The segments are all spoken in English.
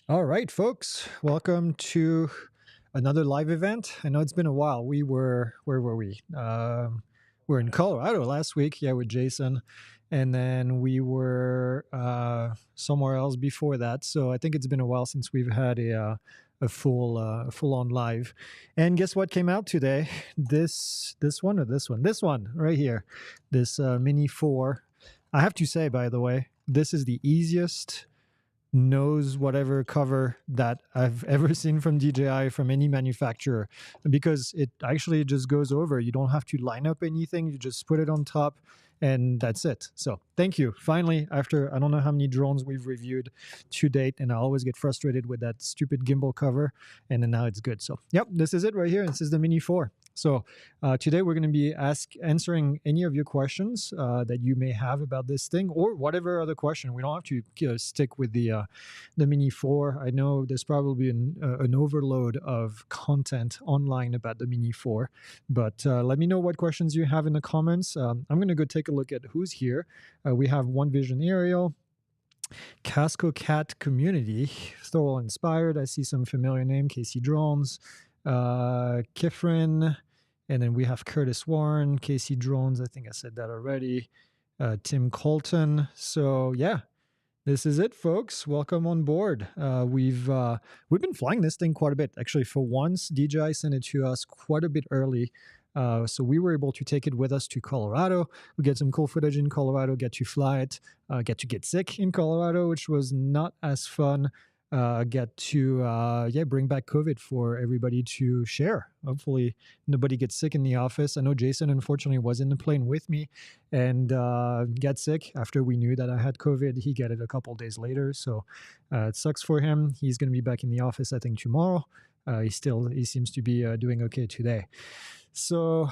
All right, folks, welcome to another live event. I know it's been a while. Where were we? We're in Colorado last week, with Jason, and then we were somewhere else before that. So I think it's been a while since we've had a full on live. And guess what came out today? This one right here, this Mini 4. I have to say, by the way, this is the easiest knows whatever cover that I've ever seen from DJI, from any manufacturer, because it actually just goes over. You don't have to line up anything. You just put it on top and that's it. So thank you. Finally, after I don't know how many drones we've reviewed to date, and I always get frustrated with that stupid gimbal cover, and then now it's good. So yep, this is it right here. This is the Mini 4. So today we're going to be answering any of your questions that you may have about this thing, or whatever other question. We don't have to stick with the Mini 4. I know there's probably an overload of content online about the Mini 4, but let me know what questions you have in the comments. I'm going to go take a look at who's here. We have One Vision Aerial, Casco Cat Community, Thorol Inspired. I see some familiar name, Casey Drones, Kifrin, and then we have Curtis Warren, Casey Drones. I think I said that already. Tim Colton. So yeah, this is it, folks. Welcome on board. We've been flying this thing quite a bit. Actually, for once, DJI sent it to us quite a bit early. So we were able to take it with us to Colorado. We get some cool footage in Colorado, get to fly it, get sick in Colorado, which was not as fun. Get to bring back COVID for everybody to share. Hopefully nobody gets sick in the office. I know Jason unfortunately was in the plane with me and got sick after we knew that I had COVID. He got it a couple days later, so it sucks for him. He's going to be back in the office I think tomorrow. He seems to be doing okay today. So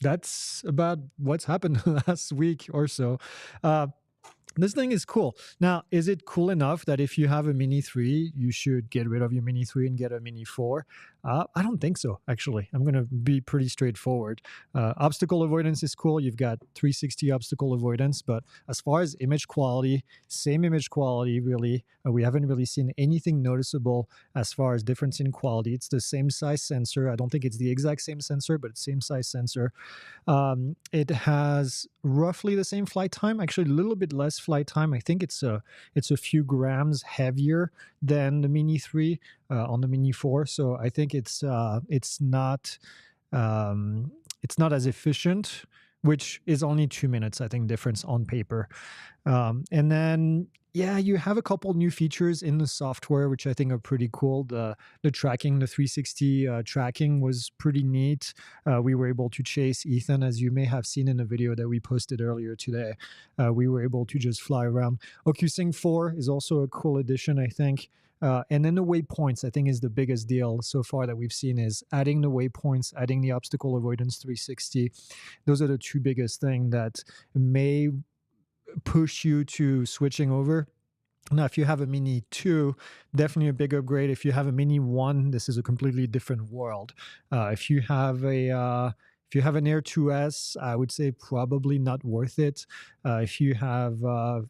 that's about what's happened last week or so. This thing is cool. Now, is it cool enough that if you have a Mini 3, you should get rid of your Mini 3 and get a Mini 4? I don't think so, actually. I'm going to be pretty straightforward. Obstacle avoidance is cool. You've got 360 obstacle avoidance, but as far as image quality, same image quality, really. We haven't really seen anything noticeable as far as difference in quality. It's the same size sensor. I don't think it's the exact same sensor, but it's same size sensor. It has roughly the same flight time, actually a little bit less flight time. I think it's a few grams heavier than the Mini 3 on the Mini 4. So I think it's not as efficient, which is only 2 minutes, I think, difference on paper. And then, you have a couple new features in the software, which I think are pretty cool. The tracking, the 360 tracking was pretty neat. We were able to chase Ethan, as you may have seen in the video that we posted earlier today. We were able to just fly around. Ocusync 4 is also a cool addition, I think. And then the waypoints, I think, is the biggest deal so far that we've seen, is adding the waypoints, adding the obstacle avoidance 360. Those are the two biggest things that may push you to switching over. Now, if you have a Mini 2, definitely a big upgrade. If you have a Mini 1, this is a completely different world. If you have an Air 2S, I would say probably not worth it. If you have,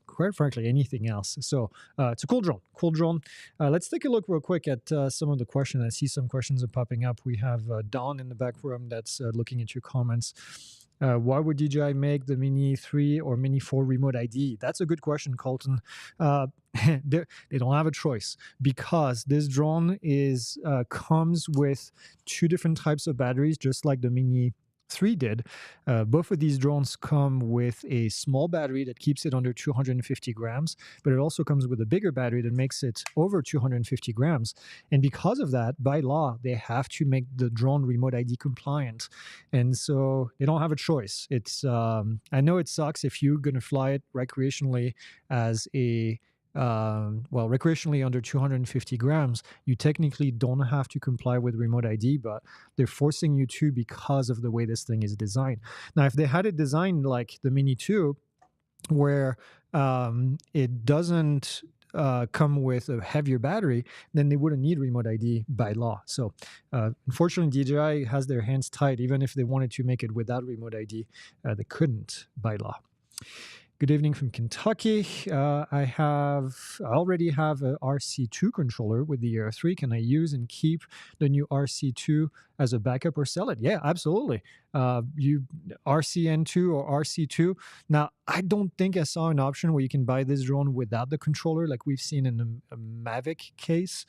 quite frankly, anything else. So it's a cool drone. Let's take a look real quick at some of the questions. I see some questions are popping up. We have Dawn in the back room that's looking at your comments. Why would DJI make the Mini 3 or Mini 4 remote ID? That's a good question, Colton. They don't have a choice, because this drone comes with two different types of batteries, just like the Mini 3 did. Both of these drones come with a small battery that keeps it under 250 grams, but it also comes with a bigger battery that makes it over 250 grams. And because of that, by law, they have to make the drone remote ID compliant. And so they don't have a choice. I know it sucks if you're going to fly it recreationally as recreationally under 250 grams, you technically don't have to comply with remote ID, but they're forcing you to because of the way this thing is designed. Now, if they had it designed like the Mini 2, where it doesn't come with a heavier battery, then they wouldn't need remote ID by law. So unfortunately, DJI has their hands tied. Even if they wanted to make it without remote ID, they couldn't by law. Good evening from Kentucky. I already have a RC2 controller with the Air 3. Can I use and keep the new RC2 as a backup or sell it? Yeah, absolutely. You RCN2 or RC2. Now, I don't think I saw an option where you can buy this drone without the controller, like we've seen in a Mavic case.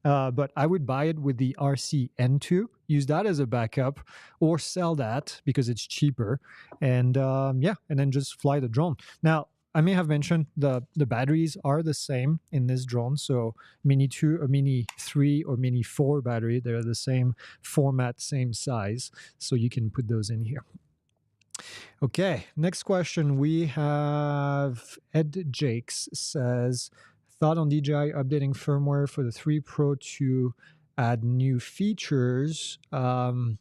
But I would buy it with the RCN2, use that as a backup, or sell that because it's cheaper, and and then just fly the drone. Now, I may have mentioned the batteries are the same in this drone. So Mini 2 or Mini 3 or Mini 4 battery, they're the same format, same size. So you can put those in here. Okay, next question. We have Ed Jakes says, thought on DJI updating firmware for the 3 Pro to add new features. I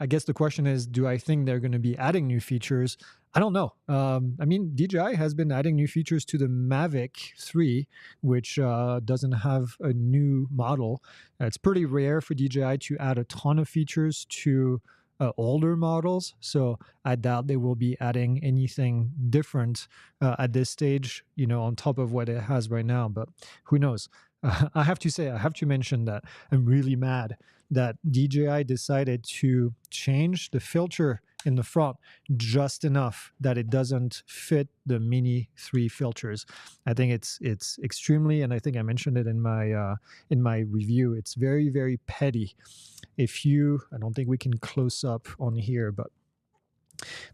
guess the question is, do I think they're going to be adding new features? I don't know. I mean, DJI has been adding new features to the Mavic 3, which doesn't have a new model. It's pretty rare for DJI to add a ton of features to older models. So I doubt they will be adding anything different at this stage, on top of what it has right now. But who knows? I have to mention that I'm really mad that DJI decided to change the filter in the front just enough that it doesn't fit the Mini 3 filters. I think it's extremely, and I think I mentioned it in my review, it's very, very petty. I don't think we can close up on here, but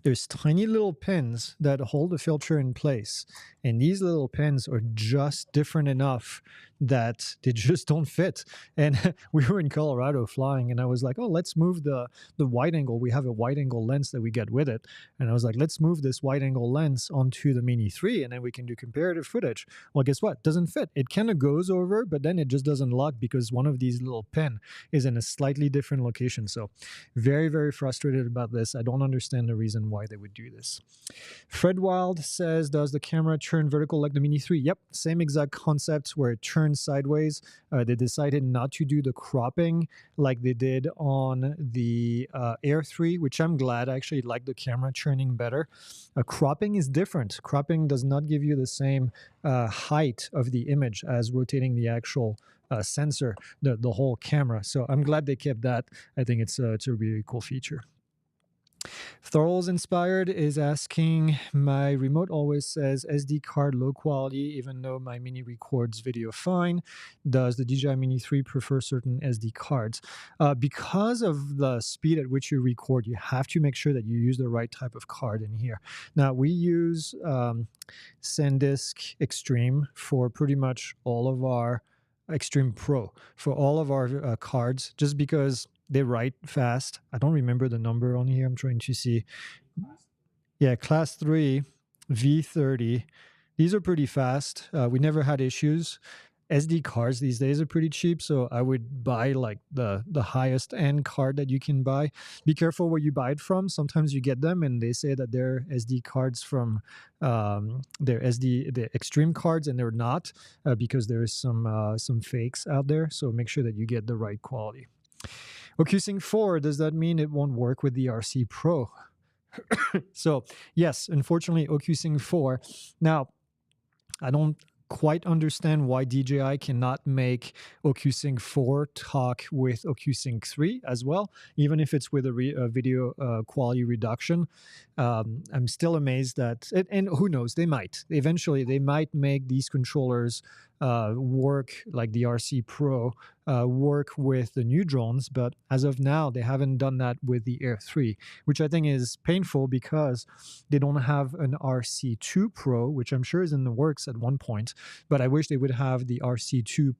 there's tiny little pins that hold the filter in place, and these little pins are just different enough that they just don't fit. And we were in Colorado flying, and I was like, oh, let's move the wide angle. We have a wide angle lens that we get with it, and I was like, let's move this wide angle lens onto the Mini 3, and then we can do comparative footage. Well, guess what? Doesn't fit. It kind of goes over, but then it just doesn't lock because one of these little pin is in a slightly different location. So very, very frustrated about this. I don't understand the reason why they would do this. Fred Wild says, does the camera turn vertical like the Mini 3? Yep, same exact concept where it turns sideways. They decided not to do the cropping like they did on the Air 3, which I'm glad. I actually like the camera turning better. Cropping is different. Cropping does not give you the same height of the image as rotating the actual sensor, the whole camera. So I'm glad they kept that. I think it's a really cool feature. Thorls Inspired is asking, my remote always says SD card low quality, even though my Mini records video fine. Does the DJI Mini 3 prefer certain SD cards? Because of the speed at which you record, you have to make sure that you use the right type of card in here. Now, we use SanDisk Extreme for pretty much all of our Extreme Pro, for all of our cards, just because they write fast. I don't remember the number on here. I'm trying to see. Yeah, class 3, V30. These are pretty fast. We never had issues. SD cards these days are pretty cheap, so I would buy like the highest end card that you can buy. Be careful where you buy it from. Sometimes you get them and they say that they're SD cards from the extreme cards, and they're not, because there is some fakes out there. So make sure that you get the right quality. Ocusync 4, does that mean it won't work with the RC Pro? So yes, unfortunately, Ocusync 4. Now, I don't quite understand why DJI cannot make Ocusync 4 talk with Ocusync 3 as well, even if it's with a video quality reduction. I'm still amazed that, and who knows, eventually they might make these controllers work like the RC Pro, work with the new drones, but as of now, they haven't done that with the Air 3, which I think is painful because they don't have an RC2 Pro, which I'm sure is in the works at one point, but I wish they would have the RC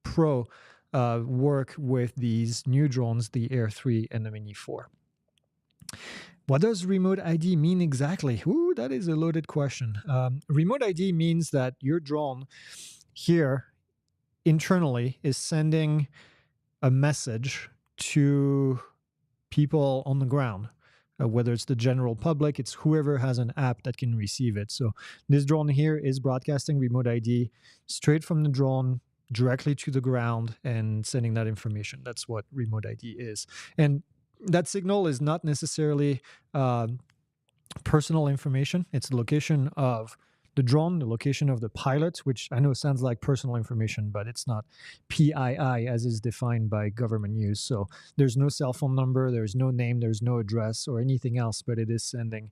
Pro work with these new drones, the Air 3 and the Mini 4. What does remote ID mean exactly? Ooh, that is a loaded question. Remote ID means that your drone here internally is sending a message to people on the ground, whether it's the general public, it's whoever has an app that can receive it. So this drone here is broadcasting remote ID straight from the drone directly to the ground and sending that information. That's what remote ID is. And that signal is not necessarily personal information. It's the location of the drone, the location of the pilot, which I know sounds like personal information, but it's not PII as is defined by government use. So there's no cell phone number, there's no name, there's no address or anything else, but it is sending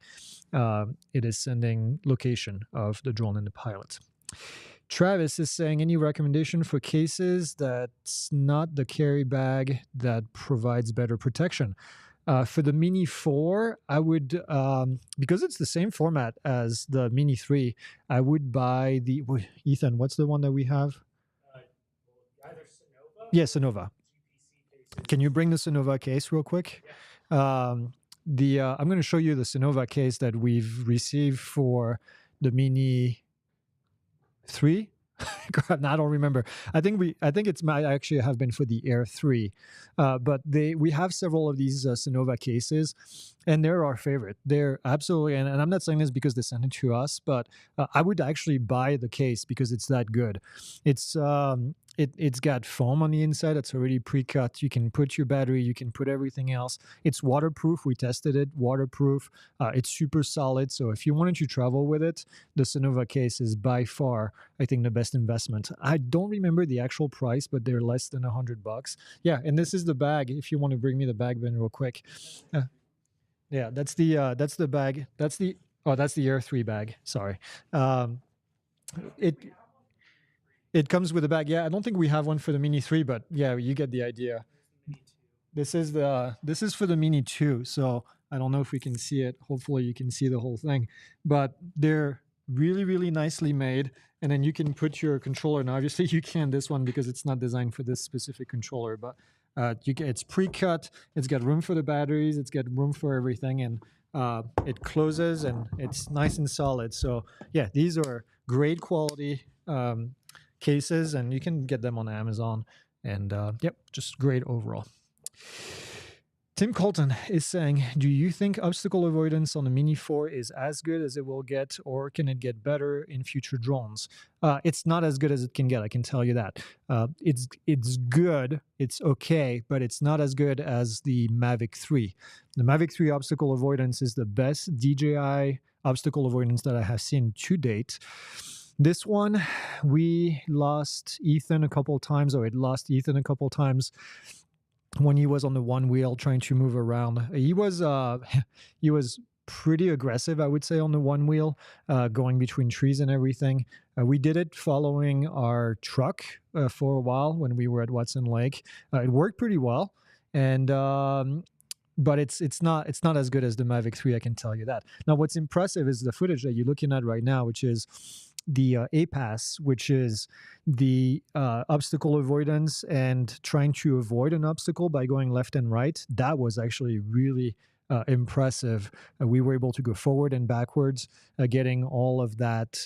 location of the drone and the pilot. Travis is saying, any recommendation for cases that's not the carry bag that provides better protection? For the Mini 4, I would, because it's the same format as the Mini 3, I would buy the, Ethan, what's the one that we have? Either Sonova. Yeah, Sonova. Can you bring the Sonova case real quick? I'm going to show you the Sonova case that we've received for the Mini 3. God, I don't remember. I think it's might actually have been for the Air 3, but we have several of these Sonova cases, and they're our favorite. They're absolutely, and I'm not saying this because they sent it to us, but I would actually buy the case because it's that good. It's got foam on the inside. It's already pre-cut. You can put your battery. You can put everything else. It's waterproof. We tested it. Waterproof. It's super solid. So if you wanted to travel with it, the Sonova case is by far, I think, the best investment. I don't remember the actual price, but they're less than $100. Yeah, and this is the bag. If you want to bring me the bag, Ben, real quick. Yeah, that's the bag. That's the Air 3 bag. Sorry. It comes with a bag. Yeah, I don't think we have one for the Mini 3, but yeah, you get the idea. This is for the Mini 2, so I don't know if we can see it. Hopefully you can see the whole thing. But they're really, really nicely made. And then you can put your controller, and obviously you can this one because it's not designed for this specific controller, but it's pre-cut, it's got room for the batteries, it's got room for everything, and it closes and it's nice and solid. So yeah, these are great quality cases, and you can get them on Amazon, and yep, just great overall. Tim Colton is saying, do you think obstacle avoidance on the Mini 4 is as good as it will get, or can it get better in future drones? It's not as good as it can get, I can tell you that. It's good, it's okay, but it's not as good as the Mavic 3. The Mavic 3 obstacle avoidance is the best DJI obstacle avoidance that I have seen to date. This one, we lost Ethan a couple of times, or it lost Ethan a couple of times when he was on the one wheel trying to move around. He was pretty aggressive, I would say, on the one wheel, going between trees and everything. We did it following our truck for a while when we were at Watson Lake. It worked pretty well, and but it's not as good as the Mavic 3, I can tell you that. Now, what's impressive is the footage that you're looking at right now, which is the APAS, which is the obstacle avoidance and trying to avoid an obstacle by going left and right. That was actually really impressive. We were able to go forward and backwards, getting all of that,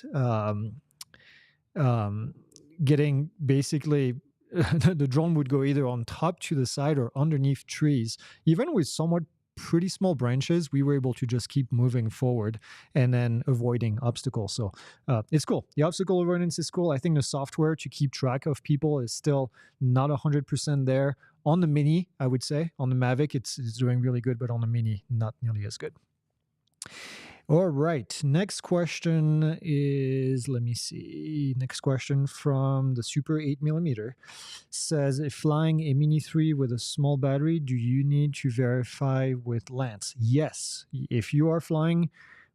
getting basically the drone would go either on top to the side or underneath trees. Even with somewhat pretty small branches, we were able to just keep moving forward and then avoiding obstacles. So it's cool. The obstacle avoidance is cool. I think the software to keep track of people is still not 100% there. On the Mini, I would say. On the Mavic, it's doing really good, but on the Mini, not nearly as good. All right. Next question is, let me see. Next question from the Super 8mm says, if flying a Mini 3 with a small battery, do you need to verify with Lance? Yes. If you are flying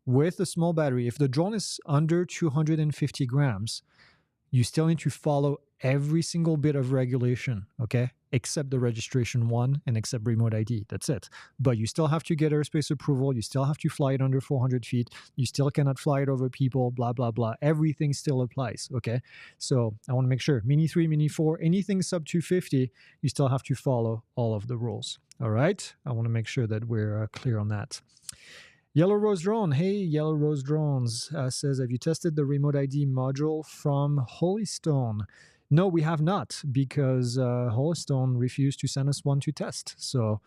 with a small battery, if the drone is under 250 grams, you still need to follow every single bit of regulation, okay? Except the registration one and except remote ID. That's it. But you still have to get airspace approval. You still have to fly it under 400 feet. You still cannot fly it over people, blah, blah, blah. Everything still applies, okay? So I want to make sure, Mini 3, Mini 4, anything sub 250, you still have to follow all of the rules, all right? I want to make sure that we're clear on that. Yellow Rose Drone, hey, Yellow Rose Drones says, have you tested the remote ID module from Holystone? No, we have not, because Holystone refused to send us one to test. So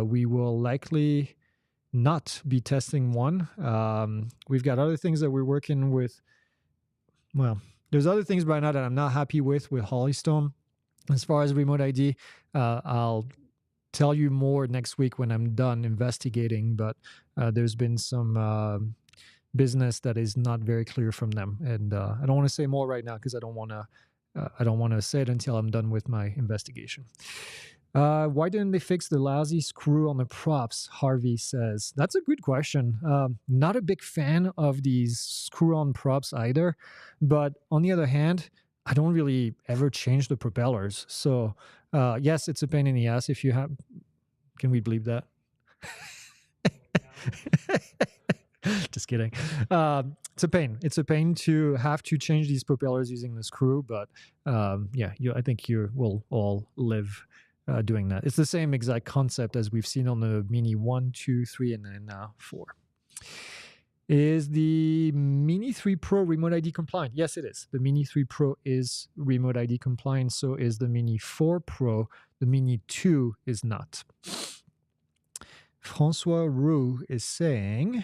we will likely not be testing one. We've got other things that we're working with. Well, there's other things right now that I'm not happy with Holystone. As far as remote ID, I'll tell you more next week when I'm done investigating, but there's been some business that is not very clear from them, and I don't want to say more right now because I don't want to say it until I'm done with my investigation. Why didn't they fix the lousy screw on the props? Harvey says. That's a good question. Not a big fan of these screw-on props either, but on the other hand, I don't really ever change the propellers. So yes, it's a pain in the ass if you have. Can we believe that? Just kidding. It's a pain. It's a pain to have to change these propellers using the screw, but yeah, I think you will all live doing that. It's the same exact concept as we've seen on the Mini 1, 2, 3, and then 4. Is the Mini 3 Pro Remote ID compliant? Yes, it is. The Mini 3 Pro is Remote ID compliant. So is the Mini 4 Pro. The Mini 2 is not. Francois Roux is saying,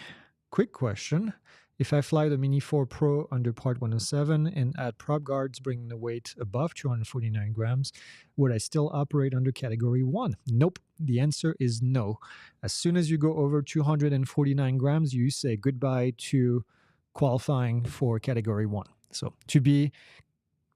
quick question. If I fly the Mini 4 Pro under Part 107 and add prop guards bringing the weight above 249 grams, would I still operate under Category 1? Nope. The answer is no. As soon as you go over 249 grams, you say goodbye to qualifying for Category 1. So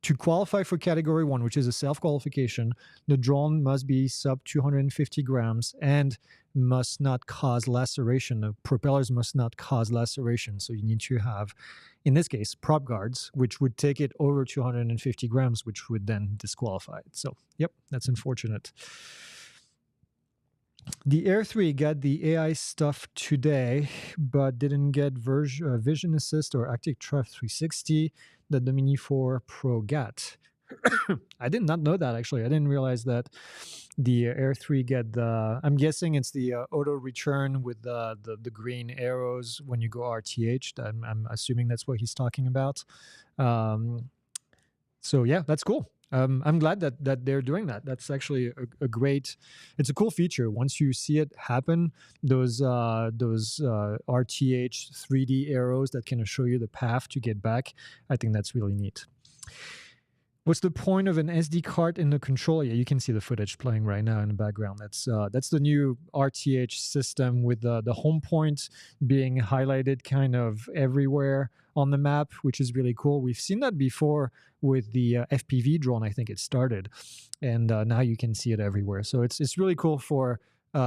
to qualify for Category 1, which is a self-qualification, the drone must be sub 250 grams and must not cause laceration. The propellers must not cause laceration. So you need to have, in this case, prop guards, which would take it over 250 grams, which would then disqualify it. So, yep, that's unfortunate. The Air 3 got the AI stuff today, but didn't get Vision Assist or Active Track 360 that the Mini 4 Pro got. I did not know that, actually. I didn't realize that the Air 3 get the, I'm guessing it's the auto return with the green arrows when you go RTH. I'm assuming that's what he's talking about. So yeah, that's cool. I'm glad that they're doing that. That's actually a great. It's a cool feature. Once you see it happen, those RTH 3D arrows that kind of show you the path to get back. I think that's really neat. What's the point of an SD card in the controller? Yeah, you can see the footage playing right now in the background. That's the new RTH system with the home point being highlighted kind of everywhere on the map, which is really cool. We've seen that before with the FPV drone. I think it started, and now you can see it everywhere. So it's really cool for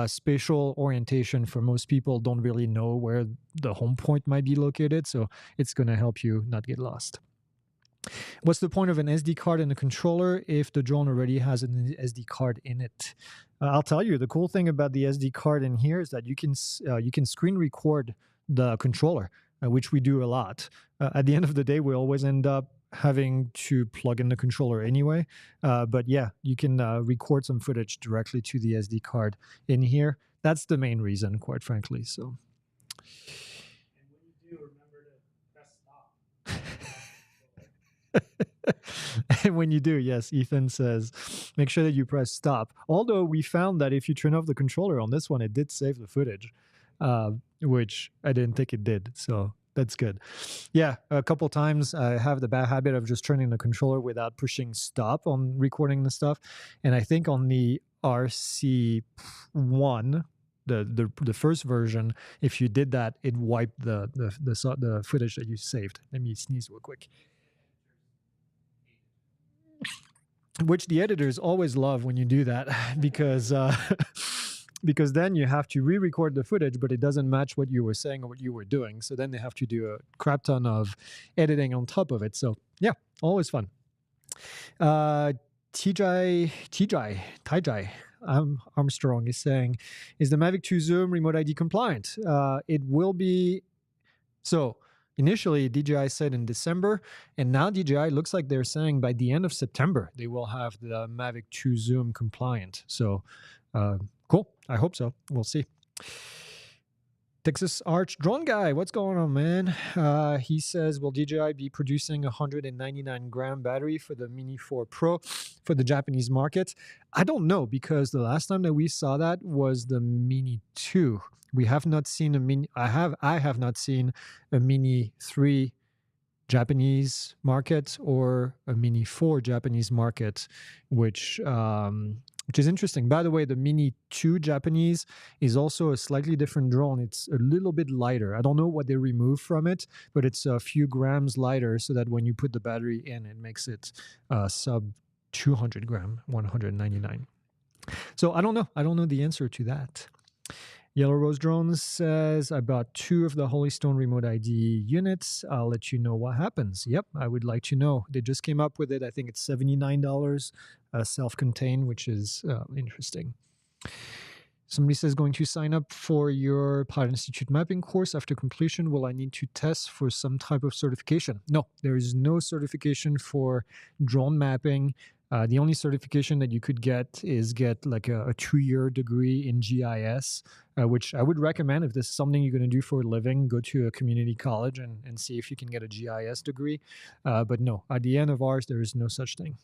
spatial orientation. For most people, don't really know where the home point might be located, so it's going to help you not get lost. What's the point of an SD card in the controller if the drone already has an SD card in it? I'll tell you, the cool thing about the SD card in here is that you can screen record the controller, which we do a lot. At the end of the day, we always end up having to plug in the controller anyway. But yeah, you can record some footage directly to the SD card in here. That's the main reason, quite frankly. So. And when you do, remember to press stop. And when you do, yes, Ethan says, make sure that you press stop. Although we found that if you turn off the controller on this one, it did save the footage, which I didn't think it did. So that's good. Yeah, a couple times I have the bad habit of just turning the controller without pushing stop on recording the stuff. And I think on the RC1, the first version, if you did that, it wiped the footage that you saved. Let me sneeze real quick. Which the editors always love when you do that, because because then you have to re-record the footage, but it doesn't match what you were saying or what you were doing. So then they have to do a crap ton of editing on top of it. So yeah, always fun. TJ Armstrong is saying, is the Mavic 2 Zoom remote ID compliant? It will be. So initially, DJI said in December, and now DJI looks like they're saying by the end of September, they will have the Mavic 2 Zoom compliant. So cool. I hope so. We'll see. Texas Arch Drone Guy, what's going on, man? He says, will DJI be producing a 199-gram battery for the Mini 4 Pro for the Japanese market? I don't know, because the last time that we saw that was the Mini 2. We have not seen a Mini. I have not seen a Mini 3 Japanese market or a Mini 4 Japanese market, which which is interesting. By the way, the Mini 2 Japanese is also a slightly different drone. It's a little bit lighter. I don't know what they removed from it, but it's a few grams lighter so that when you put the battery in, it makes it sub 200 gram, 199. So I don't know. I don't know the answer to that. Yellow Rose Drones says, I bought 2 of the Holystone Remote ID units. I'll let you know what happens. Yep, I would like to know. They just came up with it. I think it's $79 self-contained, which is interesting. Somebody says, going to sign up for your Pilot Institute mapping course. After completion, will I need to test for some type of certification? No, there is no certification for drone mapping. The only certification that you could get is get like a 2-year degree in GIS, which I would recommend if this is something you're going to do for a living. Go to a community college and see if you can get a GIS degree. But no, at the end of ours, there is no such thing.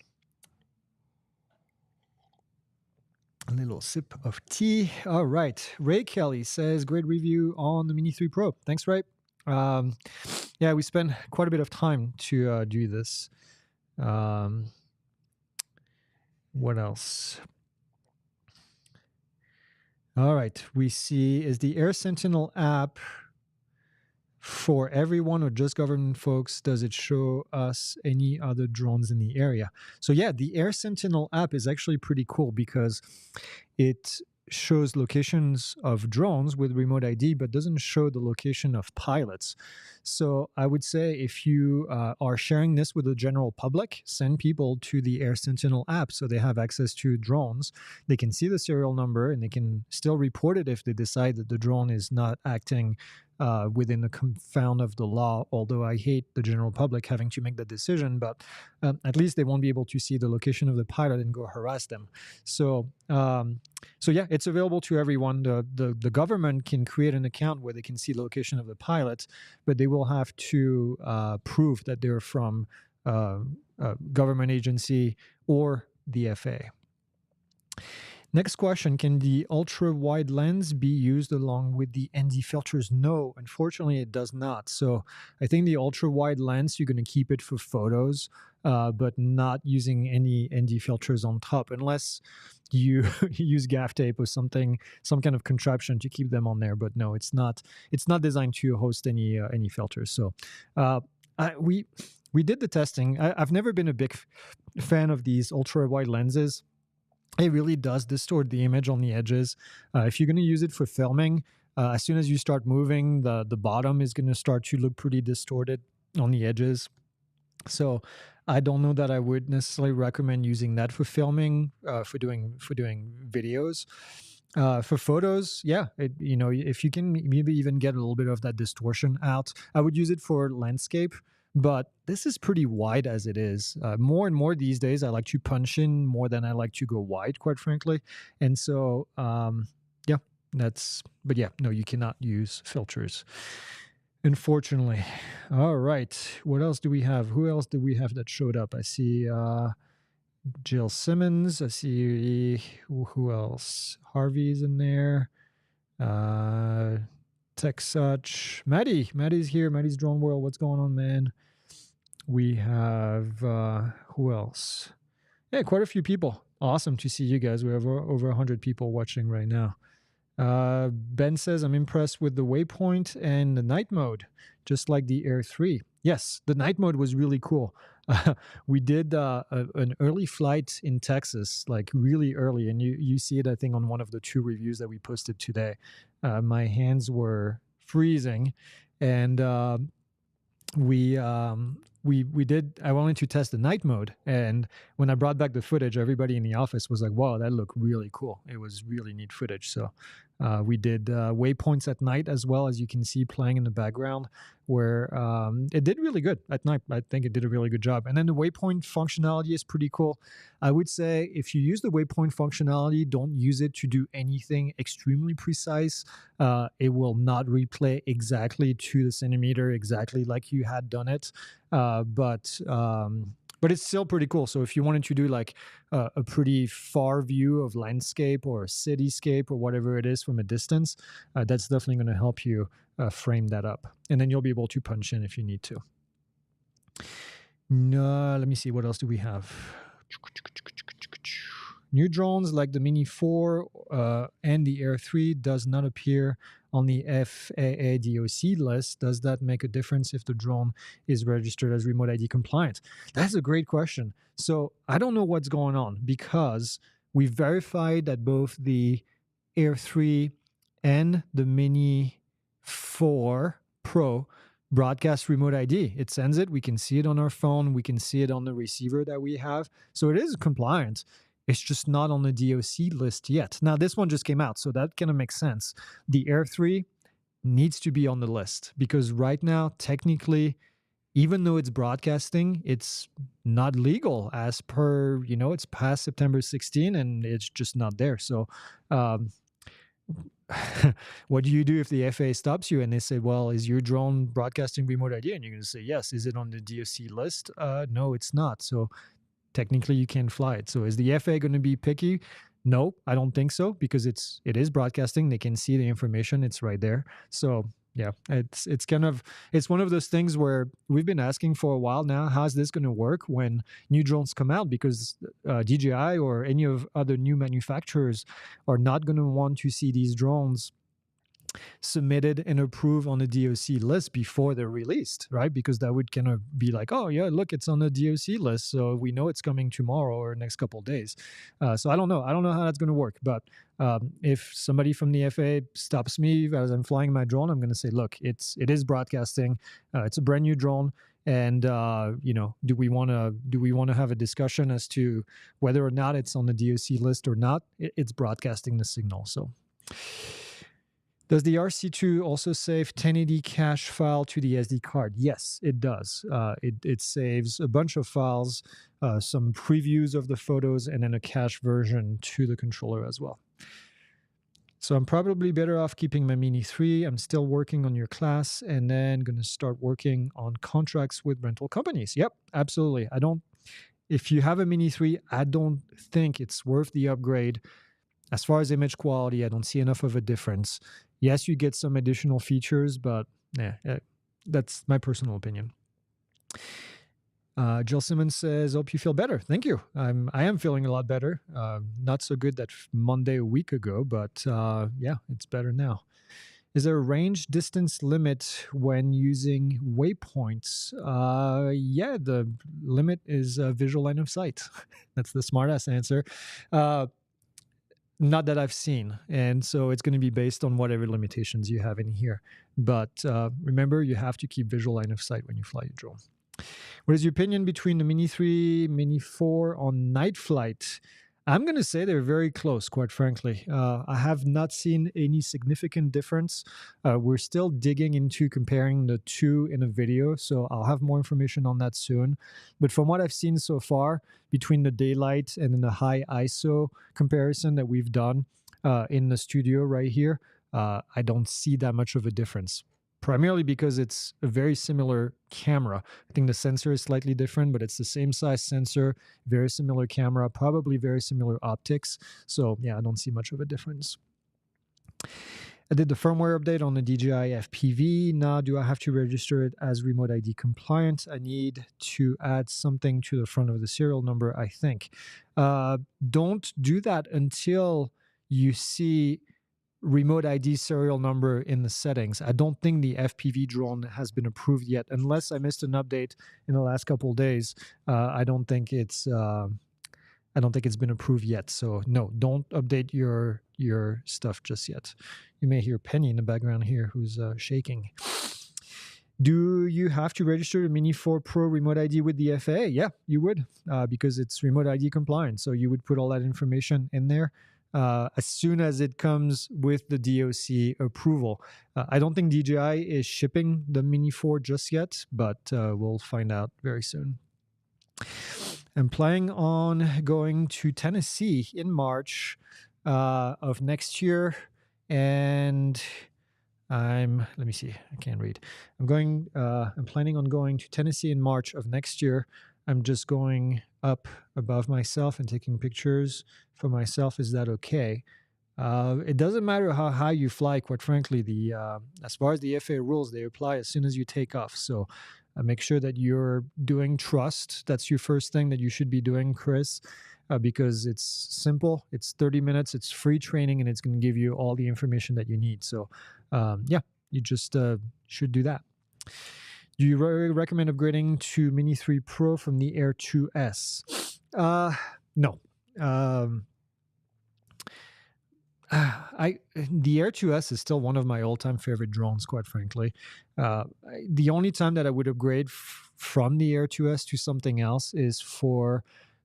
A little sip of tea. All right. Ray Kelly says, great review on the Mini 3 Pro. Thanks, Ray. Yeah, we spent quite a bit of time to do this. What else? All right. We see, is the Air Sentinel app for everyone or just government folks? Does it show us any other drones in the area? So yeah, the Air Sentinel app is actually pretty cool because it shows locations of drones with remote ID, but doesn't show the location of pilots. So I would say if you are sharing this with the general public, send people to the Air Sentinel app so they have access to drones. They can see the serial number and they can still report it if they decide that the drone is not acting within the confound of the law, although I hate the general public having to make that decision, but at least they won't be able to see the location of the pilot and go harass them. So yeah, it's available to everyone. The government can create an account where they can see the location of the pilot, but they will have to prove that they're from a government agency or the FAA. Next question, can the ultra-wide lens be used along with the ND filters? No, unfortunately it does not. So I think the ultra-wide lens, you're going to keep it for photos, but not using any ND filters on top, unless you use gaff tape or something, some kind of contraption to keep them on there. But no, it's not designed to host any filters. So we did the testing. I've never been a big fan of these ultra-wide lenses. It really does distort the image on the edges. If you're going to use it for filming, as soon as you start moving, the bottom is going to start to look pretty distorted on the edges. So I don't know that I would necessarily recommend using that for filming, for doing videos. For photos, yeah, if you can maybe even get a little bit of that distortion out, I would use it for landscape. But this is pretty wide as it is. More and more these days, I like to punch in more than I like to go wide, quite frankly. And so, yeah, but yeah, no, you cannot use filters, unfortunately. All right. What else do we have? Who else do we have that showed up? I see Jill Simmons. I see, who else? Harvey's in there. Tech Such. Maddie's here. Maddie's Drone World. What's going on, man? We have who else? Yeah, quite a few people. Awesome to see you guys. We have over 100 people watching right now. Ben says, I'm impressed with the waypoint and the night mode, just like the Air 3. Yes, the night mode was really cool. We did an early flight in Texas, like really early, and you see it, I think, on one of the 2 reviews that we posted today. My hands were freezing, and we did. I wanted to test the night mode, and when I brought back the footage, everybody in the office was like, "Wow, that looked really cool." It was really neat footage. So we did waypoints at night as well, as you can see playing in the background, where it did really good at night. I think it did a really good job. And then the waypoint functionality is pretty cool. I would say if you use the waypoint functionality, don't use it to do anything extremely precise. It will not replay exactly to the centimeter, exactly like you had done it. But it's still pretty cool. So if you wanted to do like a pretty far view of landscape or cityscape or whatever it is from a distance, that's definitely going to help you frame that up. And then you'll be able to punch in if you need to. No, let me see. What else do we have? New drones like the Mini 4 and the Air 3 does not appear on the FAA DOC list. Does that make a difference if the drone is registered as remote ID compliant? That's a great question. So I don't know what's going on because we verified that both the Air 3 and the Mini 4 Pro broadcast remote ID. It sends it. We can see it on our phone. We can see it on the receiver that we have. So it is compliant. It's just not on the DOC list yet. Now, this one just came out, so that kind of makes sense. The Air 3 needs to be on the list because right now, technically, even though it's broadcasting, it's not legal as per, it's past September 16 and it's just not there. So, what do you do if the FAA stops you and they say, well, is your drone broadcasting remote ID? And you're going to say, yes. Is it on the DOC list? No, it's not. So technically you can't fly it. So is the FAA going to be picky? No, I don't think so because it is broadcasting. They can see the information. It's right there. So yeah, it's one of those things where we've been asking for a while now, how's this going to work when new drones come out? Because DJI or any of other new manufacturers are not going to want to see these drones submitted and approved on the DOC list before they're released, right? Because that would kind of be like, oh yeah, look, it's on the DOC list, so we know it's coming tomorrow or next couple of days. So I don't know how that's going to work. But if somebody from the FAA stops me as I'm flying my drone, I'm going to say, look, it is broadcasting. It's a brand new drone. And do we want to have a discussion as to whether or not it's on the DOC list or not? It's broadcasting the signal. So. Does the RC2 also save 1080 cache file to the SD card? Yes, it does. It saves a bunch of files, some previews of the photos, and then a cache version to the controller as well. So I'm probably better off keeping my Mini 3. I'm still working on your class and then going to start working on contracts with rental companies. Yep, absolutely. If you have a Mini 3, I don't think it's worth the upgrade. As far as image quality, I don't see enough of a difference. Yes, you get some additional features, but that's my personal opinion. Jill Simmons says, hope you feel better. Thank you. I am feeling a lot better. Not so good that Monday a week ago, but yeah, it's better now. Is there a range distance limit when using waypoints? Yeah, the limit is visual line of sight. That's the smartass answer. Not that I've seen. And so it's going to be based on whatever limitations you have in here. But remember, you have to keep visual line of sight when you fly your drone. What is your opinion between the Mini 3, Mini 4 on night flight? I'm going to say they're very close, quite frankly. I have not seen any significant difference. We're still digging into comparing the two in a video, so I'll have more information on that soon. But from what I've seen so far, between the daylight and then the high ISO comparison that we've done in the studio right here, I don't see that much of a difference. Primarily because it's a very similar camera. I think the sensor is slightly different, but it's the same size sensor, very similar camera, probably very similar optics. So yeah, I don't see much of a difference. I did the firmware update on the DJI FPV. Now, do I have to register it as remote ID compliant? I need to add something to the front of the serial number, I think. Don't do that until you see remote ID serial number in the settings. I don't think the FPV drone has been approved yet, unless I missed an update in the last couple of days. I don't think it's been approved yet. So no, don't update your stuff just yet. You may hear Penny in the background here, who's shaking. Do you have to register the Mini 4 Pro remote ID with the FAA? Yeah, you would, because it's remote ID compliant. So you would put all that information in there. As soon as it comes with the DOC approval. I don't think DJI is shipping the Mini 4 just yet, but we'll find out very soon. I'm planning on going to Tennessee in March of next year, and let me see, I can't read. I'm planning on going to Tennessee in March of next year. I'm just going up above myself and taking pictures for myself. Is that okay? It doesn't matter how high you fly, quite frankly. As far as the FAA rules, they apply as soon as you take off. So make sure that you're doing trust. That's your first thing that you should be doing, Chris. because it's simple. It's 30 minutes. It's free training, and it's going to give you all the information that you need. So, yeah, you just should do that. Do you recommend upgrading to Mini 3 Pro from the Air 2S? No. The Air 2S is still one of my all-time favorite drones, quite frankly. The only time that I would upgrade from the Air 2S to something else is for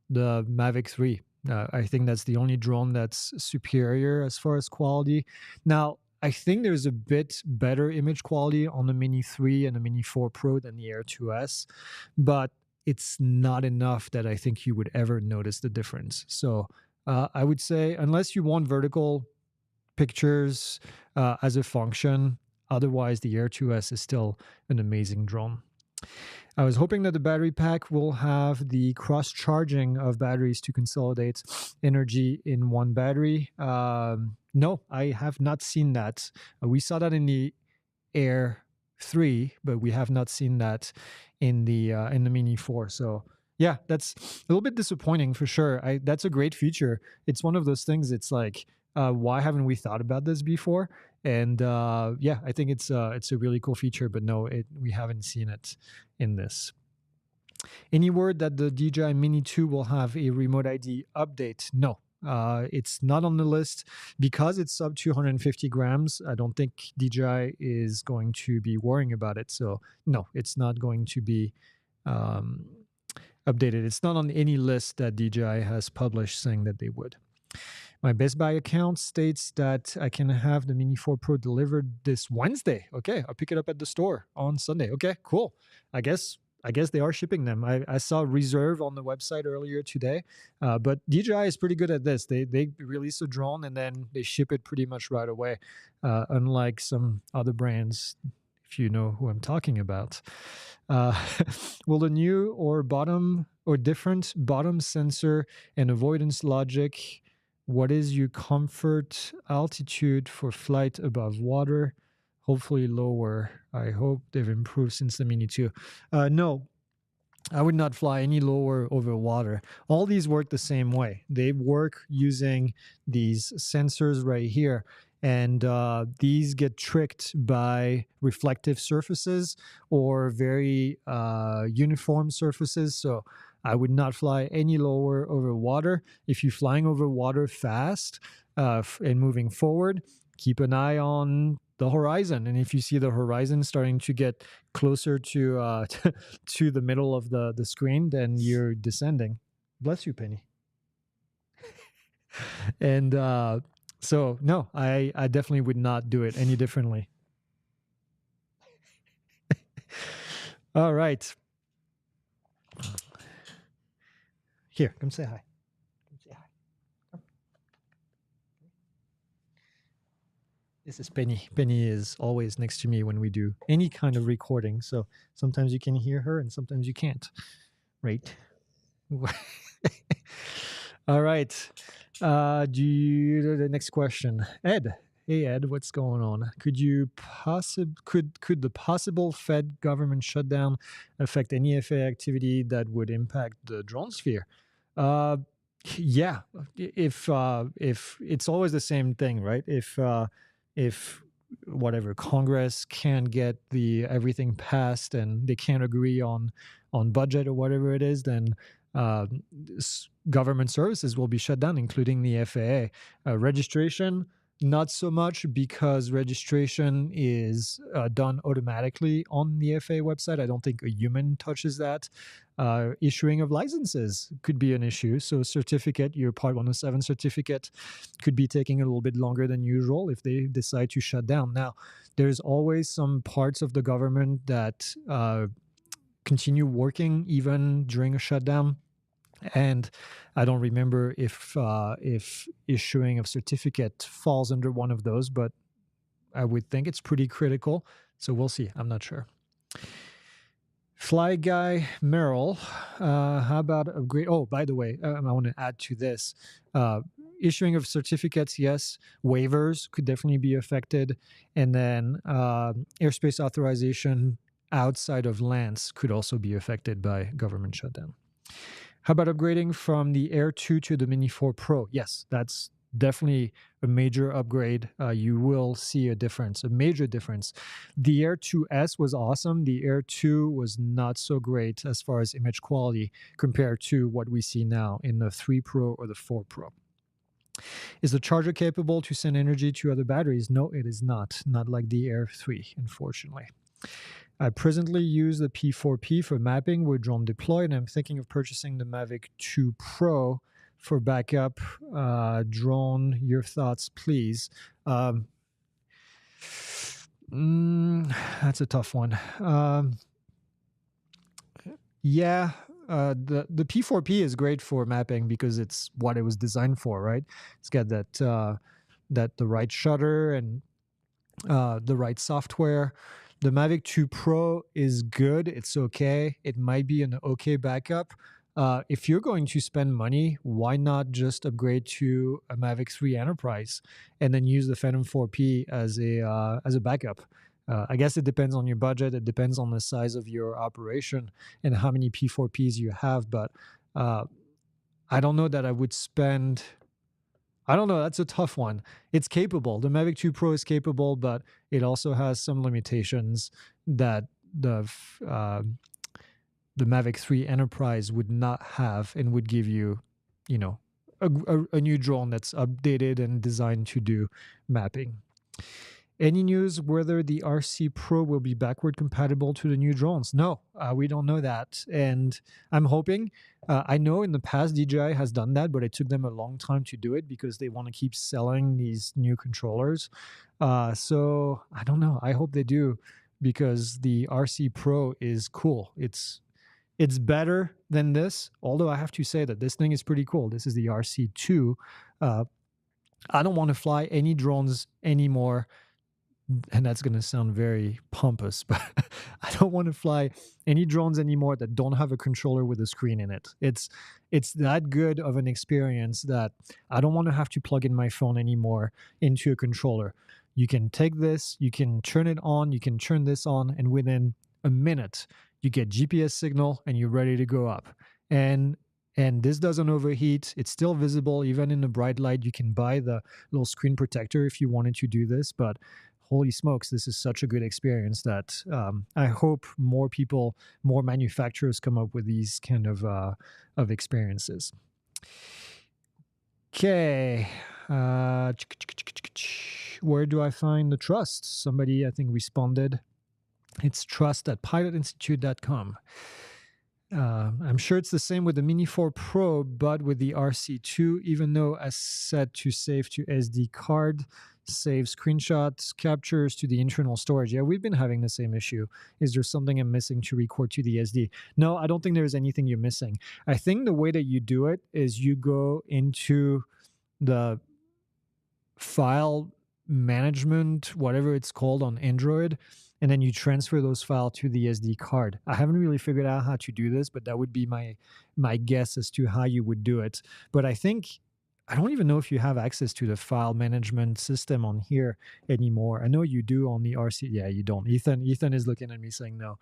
the Mavic 3. I think that's the only drone that's superior as far as quality. Now, I think there's a bit better image quality on the Mini 3 and the Mini 4 Pro than the Air 2S, but it's not enough that I think you would ever notice the difference. So I would say, unless you want vertical pictures as a function, otherwise the Air 2S is still an amazing drone. I was hoping that the battery pack will have the cross charging of batteries to consolidate energy in one battery. No, I have not seen that. We saw that in the Air 3, but we have not seen that in the Mini 4. So yeah, that's a little bit disappointing for sure. That's a great feature. It's one of those things. It's like, why haven't we thought about this before? And yeah, I think it's a really cool feature, but no, we haven't seen it in this. Any word that the DJI Mini 2 will have a remote ID update? No. It's not on the list because it's sub 250 grams. I don't think DJI is going to be worrying about it. So no, it's not going to be updated. It's not on any list that DJI has published saying that they would. My Best Buy account states that I can have the Mini 4 Pro delivered this Wednesday. Okay, I'll pick it up at the store on Sunday. Okay, cool. I guess they are shipping them. I saw reserve on the website earlier today, but DJI is pretty good at this. They release a drone and then they ship it pretty much right away, unlike some other brands, if you know who I'm talking about. Will the new or different bottom sensor and avoidance logic? What is your comfort altitude for flight above water? Hopefully lower. I hope they've improved since the Mini 2. No, I would not fly any lower over water. All these work the same way. They work using these sensors right here. And these get tricked by reflective surfaces or very uniform surfaces. So I would not fly any lower over water. If you're flying over water fast and moving forward, keep an eye on the horizon. And if you see the horizon starting to get closer to to the middle of the screen, then you're descending. Bless you, Penny. And so, no, I definitely would not do it any differently. All right. Here, come say hi. Come say hi. Come. This is Penny. Penny is always next to me when we do any kind of recording. So sometimes you can hear her and sometimes you can't. Right? All right. The next question, Ed. Hey Ed, what's going on? Could the possible Fed government shutdown affect any FAA activity that would impact the drone sphere? Yeah, if it's always the same thing, right? If whatever Congress can't get everything passed and they can't agree on budget or whatever it is, then government services will be shut down, including the FAA. Registration, not so much, because registration is done automatically on the FAA website. I don't think a human touches that. Issuing of licenses could be an issue. So certificate, your Part 107 certificate, could be taking a little bit longer than usual if they decide to shut down. Now, there's always some parts of the government that continue working even during a shutdown. And I don't remember if issuing of certificate falls under one of those, but I would think it's pretty critical. So we'll see. I'm not sure. Fly Guy Merrill, how about upgrade? Oh, by the way, I want to add to this. Issuing of certificates, yes. Waivers could definitely be affected. And then airspace authorization outside of lands could also be affected by government shutdown. How about upgrading from the Air 2 to the Mini 4 Pro? Yes, that's definitely a major upgrade. You will see a difference, a major difference. The Air 2S was awesome. The Air 2 was not so great as far as image quality compared to what we see now in the 3 Pro or the 4 Pro. Is the charger capable to send energy to other batteries? No, it is not. Not like the Air 3, unfortunately. I presently use the P4P for mapping with drone deploy, and I'm thinking of purchasing the Mavic 2 Pro for backup. Drone, your thoughts, please. That's a tough one. Yeah, the P4P is great for mapping because it's what it was designed for, right? It's got that the right shutter and the right software. The Mavic 2 Pro is good. It's okay. It might be an okay backup. If you're going to spend money, why not just upgrade to a Mavic 3 Enterprise and then use the Phantom 4P as a backup? I guess it depends on your budget. It depends on the size of your operation and how many P4Ps you have. But I don't know that I would spend. I don't know. That's a tough one. It's capable. The Mavic 2 Pro is capable, but it also has some limitations that the Mavic 3 Enterprise would not have and would give you, you know, a new drone that's updated and designed to do mapping. Any news whether the RC Pro will be backward compatible to the new drones? No, we don't know that. And I'm hoping. I know in the past DJI has done that, but it took them a long time to do it because they want to keep selling these new controllers. So I don't know. I hope they do because the RC Pro is cool. It's better than this, although I have to say that this thing is pretty cool. This is the RC2. I don't want to fly any drones anymore, and that's going to sound very pompous, but I don't want to fly any drones anymore that don't have a controller with a screen in it. It's that good of an experience that I don't want to have to plug in my phone anymore into a controller. You can take this, you can turn it on, you can turn this on, and within a minute, you get GPS signal and you're ready to go up. And this doesn't overheat. It's still visible even in the bright light. You can buy the little screen protector if you wanted to do this, but holy smokes, this is such a good experience that I hope more people, more manufacturers come up with these kind of experiences. Okay. Where do I find the trust? Somebody, I think, responded. It's trust at pilotinstitute.com. I'm sure it's the same with the Mini 4 Pro, but with the RC2, even though as set to save to SD card, save screenshots, captures to the internal storage. Yeah, we've been having the same issue. Is there something I'm missing to record to the SD? No, I don't think there's anything you're missing. I think the way that you do it is you go into the file management, whatever it's called on Android, and then you transfer those files to the SD card. I haven't really figured out how to do this, but that would be my guess as to how you would do it. But I don't even know if you have access to the file management system on here anymore. I know you do on the RC. Yeah, you don't. Ethan is looking at me saying no.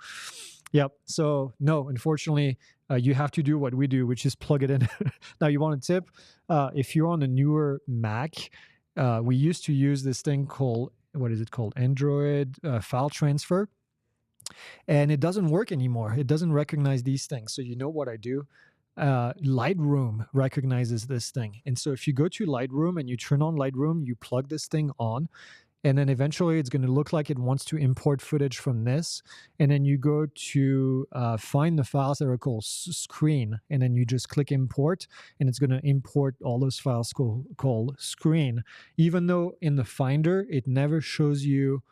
Yep. So no, unfortunately, you have to do what we do, which is plug it in. Now, you want a tip? If you're on a newer Mac, we used to use this thing called, what is it called? Android file transfer. And it doesn't work anymore. It doesn't recognize these things. So you know what I do? Lightroom recognizes this thing. And so if you go to Lightroom and you turn on Lightroom, you plug this thing on, and then eventually it's going to look like it wants to import footage from this. And then you go to find the files that are called screen, and then you just click import, and it's going to import all those files called screen, even though in the Finder, it never shows you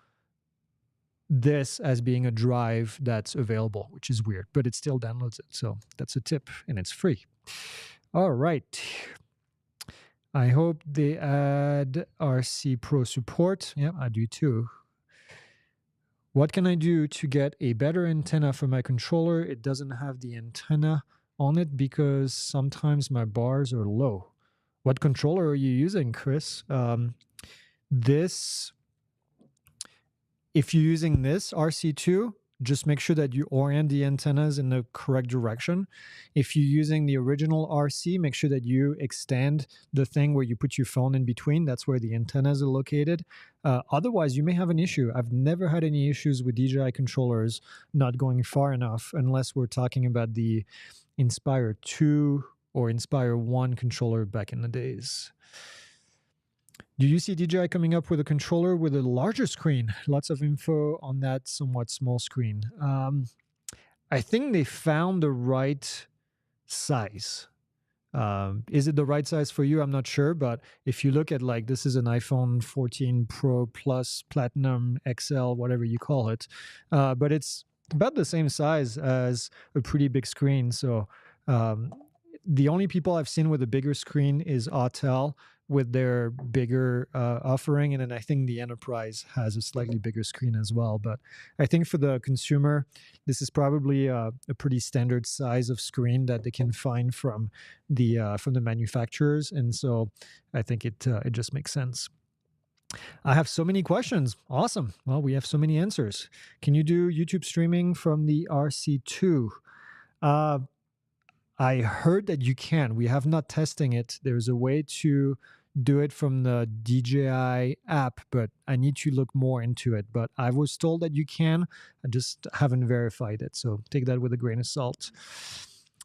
this as being a drive that's available, which is weird, but it still downloads it. So that's a tip, and it's free. All right. I hope they add RC Pro support. Yeah, I do too. What can I do to get a better antenna for my controller? It doesn't have the antenna on it because sometimes my bars are low. What controller are you using, Chris? If you're using this RC2, just make sure that you orient the antennas in the correct direction. If you're using the original RC, make sure that you extend the thing where you put your phone in between. That's where the antennas are located. Otherwise, you may have an issue. I've never had any issues with DJI controllers not going far enough, unless we're talking about the Inspire 2 or Inspire 1 controller back in the days. Do you see DJI coming up with a controller with a larger screen? Lots of info on that somewhat small screen. I think they found the right size. Is it the right size for you? I'm not sure, but if you look at, like, this is an iPhone 14 Pro Plus Platinum XL, whatever you call it, but it's about the same size as a pretty big screen. So the only people I've seen with a bigger screen is Autel with their bigger offering, and then I think the Enterprise has a slightly bigger screen as well. But I think for the consumer, this is probably a pretty standard size of screen that they can find from the manufacturers, and so I think it just makes sense. I have so many questions. Awesome. Well, we have so many answers. Can you do YouTube streaming from the RC2? I heard that you can. We have not testing it. There's a way to do it from the DJI app, but I need to look more into it. But I was told that you can. I just haven't verified it. So take that with a grain of salt.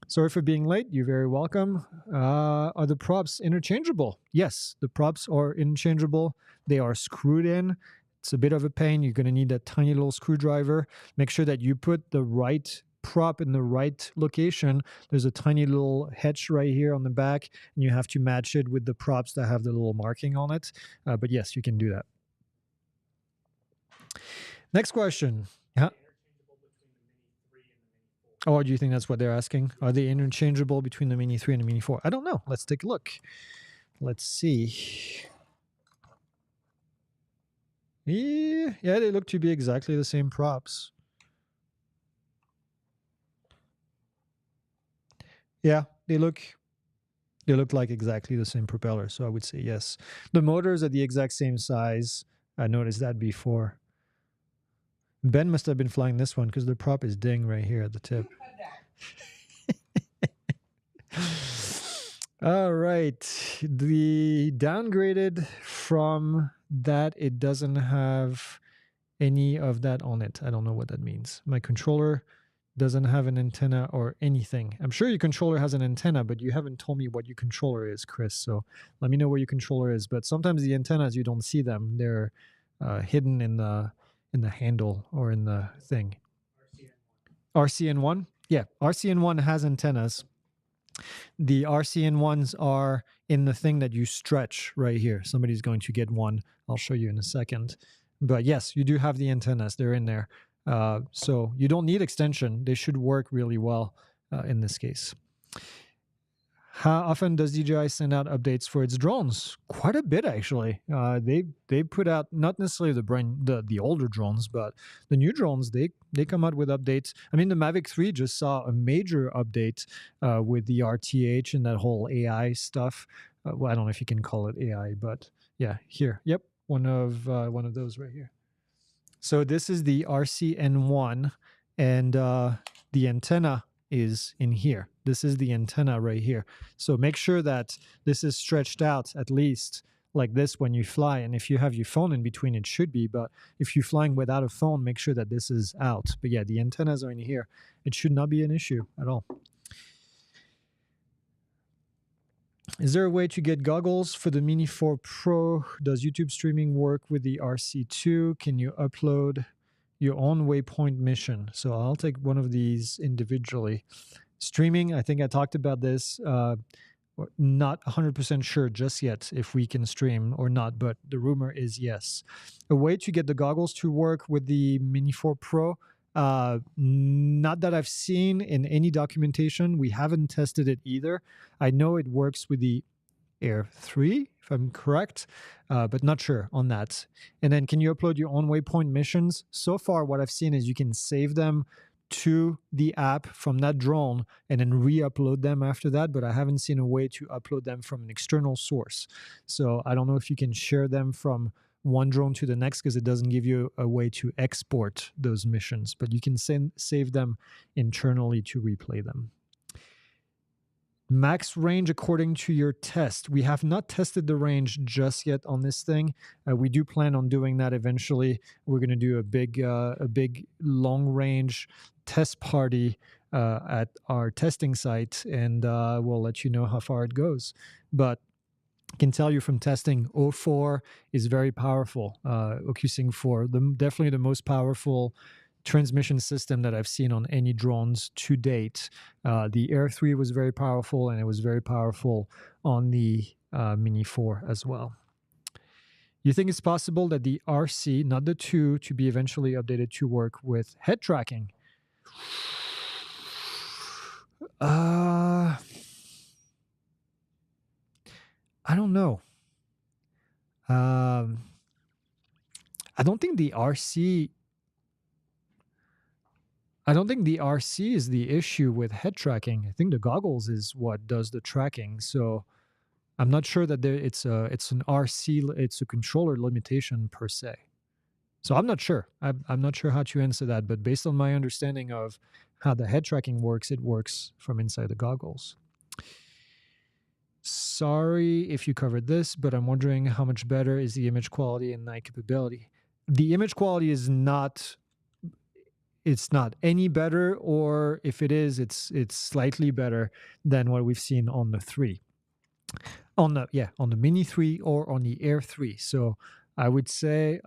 Sorry for being late. You're very welcome. Are the props interchangeable? Yes, the props are interchangeable. They are screwed in. It's a bit of a pain. You're going to need a tiny little screwdriver. Make sure that you put the right prop in the right location. There's a tiny little hitch right here on the back, and you have to match it with the props that have the little marking on it. But yes, you can do that. Next question. Yeah. Oh, do you think that's what they're asking? Are they interchangeable between the Mini 3 and the Mini 4? I don't know. Let's take a look. Let's see. Yeah, they look to be exactly the same props. Yeah, they look like exactly the same propeller, so I would say yes. The motors are the exact same size. I noticed that before. Ben must have been flying this one because the prop is ding right here at the tip. All right. The downgraded from that, it doesn't have any of that on it. I don't know what that means. My controller doesn't have an antenna or anything. I'm sure your controller has an antenna, but you haven't told me what your controller is, Chris. So let me know what your controller is. But sometimes the antennas, you don't see them. They're hidden in the handle or in the thing. RCN1? Yeah, RCN1 has antennas. The RCN1s are in the thing that you stretch right here. Somebody's going to get one. I'll show you in a second. But yes, you do have the antennas. They're in there. So you don't need extension. They should work really well in this case. How often does DJI send out updates for its drones? Quite a bit, actually. They put out not necessarily the older drones, but the new drones. They come out with updates. I mean, the Mavic 3 just saw a major update with the RTH and that whole AI stuff. Well, I don't know if you can call it AI, but yeah, here, yep, one of those right here. So this is the RCN1, and the antenna is in here. This is the antenna right here. So make sure that this is stretched out at least like this when you fly. And if you have your phone in between, it should be. But if you're flying without a phone, make sure that this is out. But yeah, the antennas are in here. It should not be an issue at all. Is there a way to get goggles for the Mini 4 Pro? Does YouTube streaming work with the RC2? Can you upload your own waypoint mission? So I'll take one of these individually. Streaming, I think I talked about this. Not 100% sure just yet if we can stream or not, but the rumor is yes. A way to get the goggles to work with the Mini 4 Pro, not that I've seen in any documentation. We haven't tested it either. I know it works with the Air 3, if I'm correct, but not sure on that. And then can you upload your own waypoint missions? So far, what I've seen is you can save them to the app from that drone and then re-upload them after that, but I haven't seen a way to upload them from an external source. So I don't know if you can share them from one drone to the next because it doesn't give you a way to export those missions, but you can save them internally to replay them. Max range according to your test. We have not tested the range just yet on this thing. We do plan on doing that eventually. We're going to do a big long range test party at our testing site, and we'll let you know how far it goes. But I can tell you from testing, 04 is very powerful. Ocusync 4, definitely the most powerful transmission system that I've seen on any drones to date. The Air 3 was very powerful, and it was very powerful on the Mini 4 as well. You think it's possible that the RC, not the 2, to be eventually updated to work with head tracking? I don't know. I don't think the RC is the issue with head tracking. I think the goggles is what does the tracking. So I'm not sure that it's an RC, it's a controller limitation per se. So I'm not sure. I'm not sure how to answer that, but based on my understanding of how the head tracking works, it works from inside the goggles. Sorry if you covered this, but I'm wondering how much better is the image quality and night capability. The image quality is not, it's not any better, or if it is, it's slightly better than what we've seen on the 3. On the Mini 3 or on the Air 3. So I would say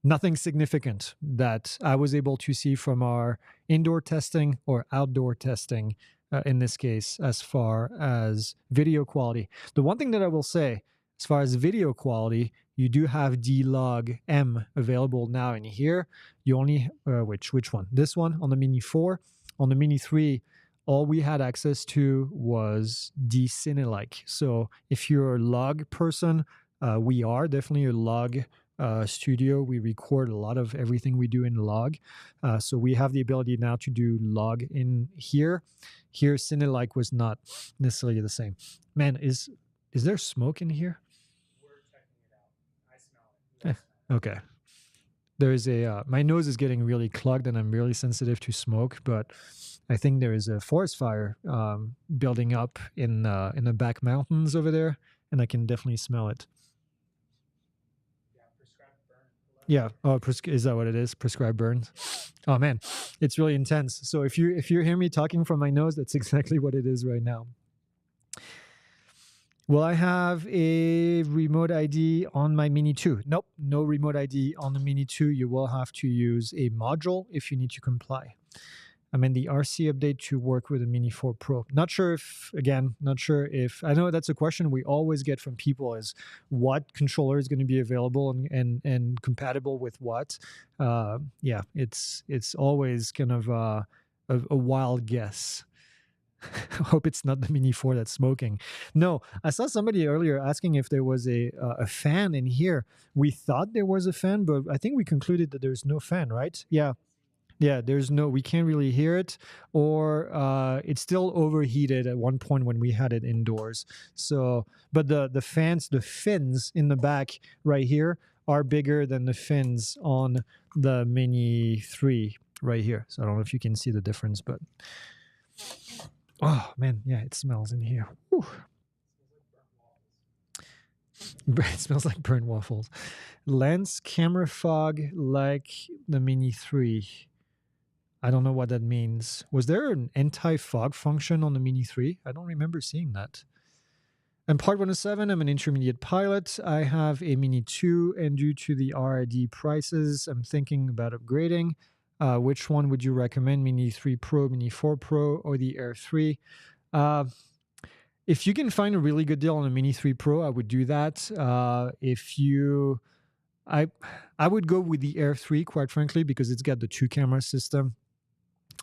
nothing significant that I was able to see from our indoor testing or outdoor testing in this case, as far as video quality. The one thing that I will say, as far as video quality, you do have D-Log M available now in here. You only, which one? This one on the Mini 4. On the Mini 3, all we had access to was D-Cine-like. So if you're a log person, we are definitely a log studio. We record a lot of everything we do in log. So we have the ability now to do log in here. Here, Cine-like was not necessarily the same. Man, is there smoke in here? We're checking it out. I smell it. Okay. There's my nose is getting really clogged and I'm really sensitive to smoke, but I think there is a forest fire building up in the back mountains over there, and I can definitely smell it. Yeah. Oh, is that what it is? Prescribed burns. Oh man, it's really intense. So if you hear me talking from my nose, that's exactly what it is right now. Will I have a remote ID on my Mini 2? Nope, no remote ID on the Mini 2. You will have to use a module if you need to comply. I mean, the RC update to work with the Mini 4 Pro. Not sure if, I know that's a question we always get from people is what controller is going to be available and compatible with what. Yeah, it's always kind of a wild guess. I hope it's not the Mini 4 that's smoking. No, I saw somebody earlier asking if there was a fan in here. We thought there was a fan, but I think we concluded that there's no fan, right? Yeah. Yeah, we can't really hear it, or it's still overheated at one point when we had it indoors. So, but the fins in the back right here are bigger than the fins on the Mini 3 right here. So I don't know if you can see the difference, but oh man, yeah, it smells in here. Whew. It smells like burnt waffles. Lens camera fog like the Mini 3. I don't know what that means. Was there an anti-fog function on the Mini 3? I don't remember seeing that. I'm Part 107. I'm an intermediate pilot. I have a Mini 2, and due to the RID prices, I'm thinking about upgrading. Which one would you recommend? Mini 3 Pro, Mini 4 Pro, or the Air 3? If you can find a really good deal on a Mini 3 Pro, I would do that. I would go with the Air 3, quite frankly, because it's got the 2-camera system,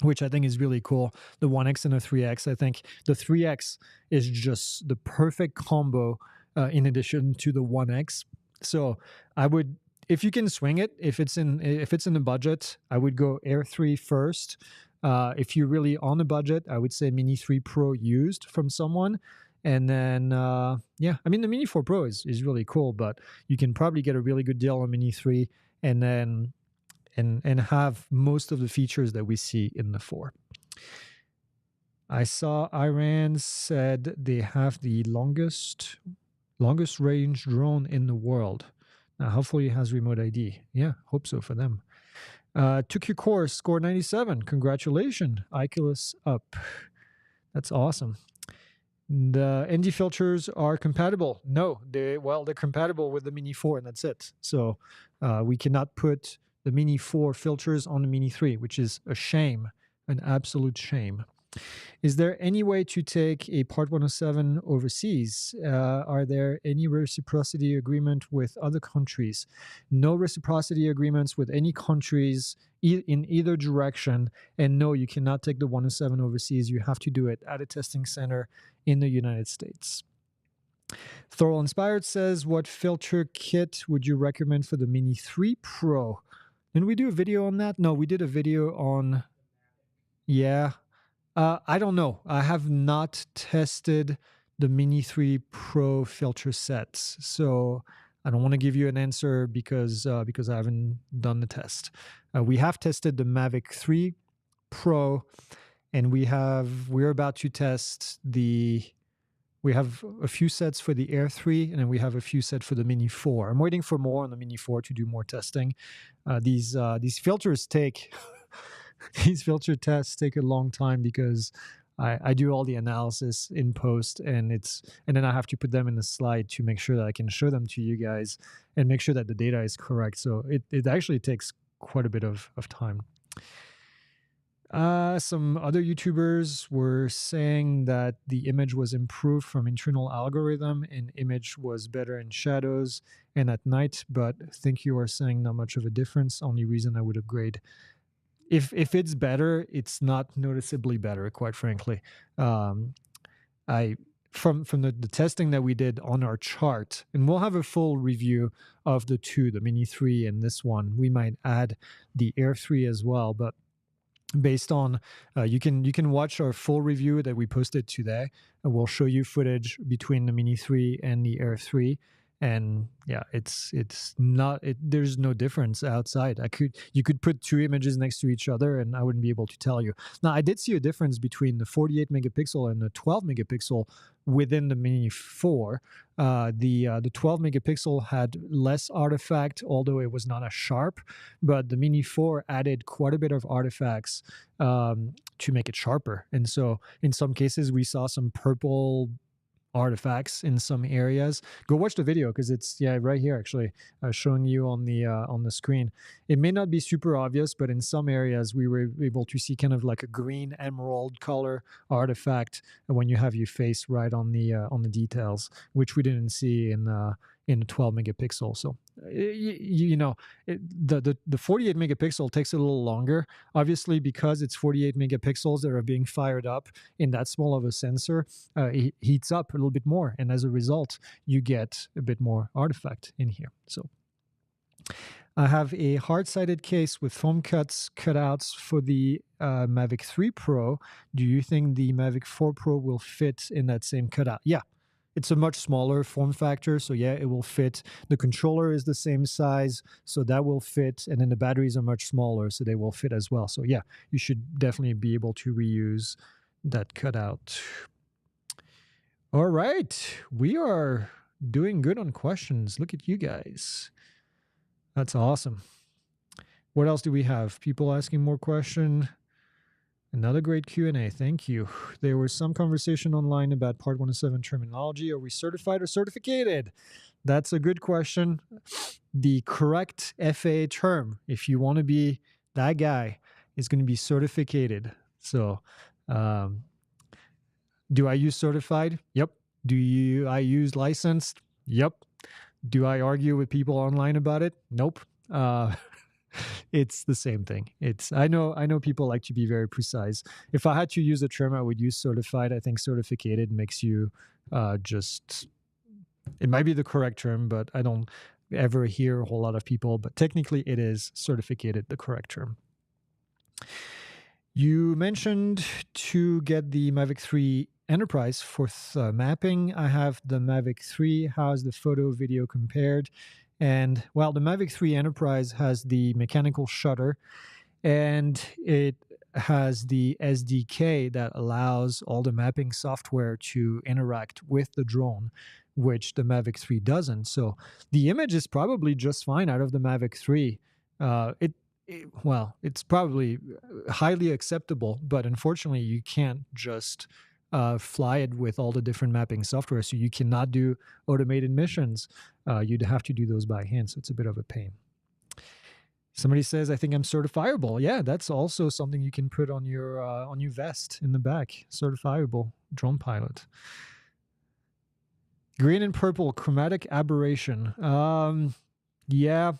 which I think is really cool. The 1X and the 3X. I think the 3X is just the perfect combo in addition to the 1X. So I would, if you can swing it, if it's in the budget, I would go Air 3 first. If you're really on a budget, I would say Mini 3 Pro used from someone. And then, yeah, I mean, the Mini 4 Pro is really cool, but you can probably get a really good deal on Mini 3 and then and have most of the features that we see in the 4. I saw Iran said they have the longest range drone in the world. Now, hopefully it has remote ID. Yeah, hope so for them. Took your course, scored 97. Congratulations. Oculus up. That's awesome. The ND filters are compatible. No, they're compatible with the Mini 4, and that's it. So we cannot put the Mini 4 filters on the Mini 3, which is a shame, an absolute shame. Is there any way to take a Part 107 overseas? Are there any reciprocity agreement with other countries? No reciprocity agreements with any countries in either direction. And no, you cannot take the 107 overseas. You have to do it at a testing center in the United States. Thorough Inspired says, what filter kit would you recommend for the Mini 3 Pro? Didn't we do a video on that? No, we did a video on... Yeah. I don't know. I have not tested the Mini 3 Pro filter sets, so I don't want to give you an answer because I haven't done the test. We have tested the Mavic 3 Pro, and we're about to test we have a few sets for the Air 3, and then we have a few sets for the Mini 4. I'm waiting for more on the Mini 4 to do more testing. These filters take... These filter tests take a long time because I do all the analysis in post, and then I have to put them in the slide to make sure that I can show them to you guys and make sure that the data is correct. So it actually takes quite a bit of time. Some other YouTubers were saying that the image was improved from internal algorithm and image was better in shadows and at night, but I think you are saying not much of a difference. Only reason I would upgrade. If it's better, it's not noticeably better, quite frankly. From the testing that we did on our chart, and we'll have a full review of the two, the Mini 3 and this one. We might add the Air 3 as well, but based on you can watch our full review that we posted today, and we'll show you footage between the Mini 3 and the Air 3. And yeah, it's not there's no difference outside. You could put two images next to each other and I wouldn't be able to tell you. Now, I did see a difference between the 48 megapixel and the 12 megapixel within the Mini 4. The 12 megapixel had less artifact, although it was not as sharp, but the Mini 4 added quite a bit of artifacts to make it sharper. And so in some cases we saw some purple artifacts in some areas. Go watch the video because it's right here actually showing you on the screen. It may not be super obvious, but in some areas we were able to see kind of like a green emerald color artifact when you have your face right on the details, which we didn't see in the 12 megapixel. So the 48 megapixel takes a little longer, obviously, because it's 48 megapixels that are being fired up in that small of a sensor. It heats up a little bit more, and as a result you get a bit more artifact in here. So I have a hard-sided case with foam cutouts for the Mavic 3 Pro. Do you think the Mavic 4 Pro will fit in that same cutout? Yeah. It's a much smaller form factor, so yeah, it will fit. The controller is the same size, so that will fit, and then the batteries are much smaller, so they will fit as well. So yeah, you should definitely be able to reuse that cutout. All right, we are doing good on questions. Look at you guys. That's awesome. What else do we have? People asking more questions. Another great Q&A. Thank you. There was some conversation online about Part 107 terminology. Are we certified or certificated? That's a good question. The correct FAA term, if you want to be that guy, is going to be certificated. So do I use certified? Yep. Do I use licensed? Yep. Do I argue with people online about it? Nope. It's the same thing. I know people like to be very precise. If I had to use a term, I would use certified. I think certificated makes you it might be the correct term, but I don't ever hear a whole lot of people. But technically, it is certificated, the correct term. You mentioned to get the Mavic 3 Enterprise for mapping. I have the Mavic 3. How's the photo video compared? And well, the Mavic 3 Enterprise has the mechanical shutter, and it has the SDK that allows all the mapping software to interact with the drone, which the Mavic 3 doesn't. So the image is probably just fine out of the Mavic 3. Well, it's probably highly acceptable, but unfortunately, you can't just fly it with all the different mapping software. So you cannot do automated missions. You'd have to do those by hand. So it's a bit of a pain. Somebody says, "I think I'm certifiable." Yeah, that's also something you can put on your vest in the back. Certifiable drone pilot. Green and purple chromatic aberration. Yeah,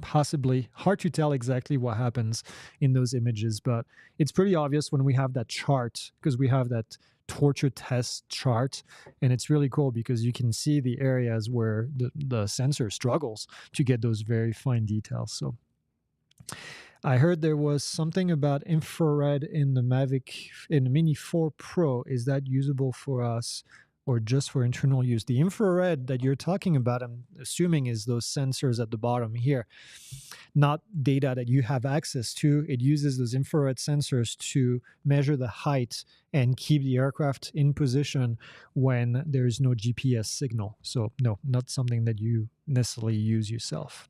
possibly. Hard to tell exactly what happens in those images, but it's pretty obvious when we have that chart, because we have that torture test chart, and it's really cool because you can see the areas where the sensor struggles to get those very fine details. So I heard there was something about infrared in the Mini 4 Pro. Is that usable for us or just for internal use? The infrared that you're talking about, I'm assuming, is those sensors at the bottom here, not data that you have access to. It uses those infrared sensors to measure the height and keep the aircraft in position when there's no GPS signal. So no, not something that you necessarily use yourself.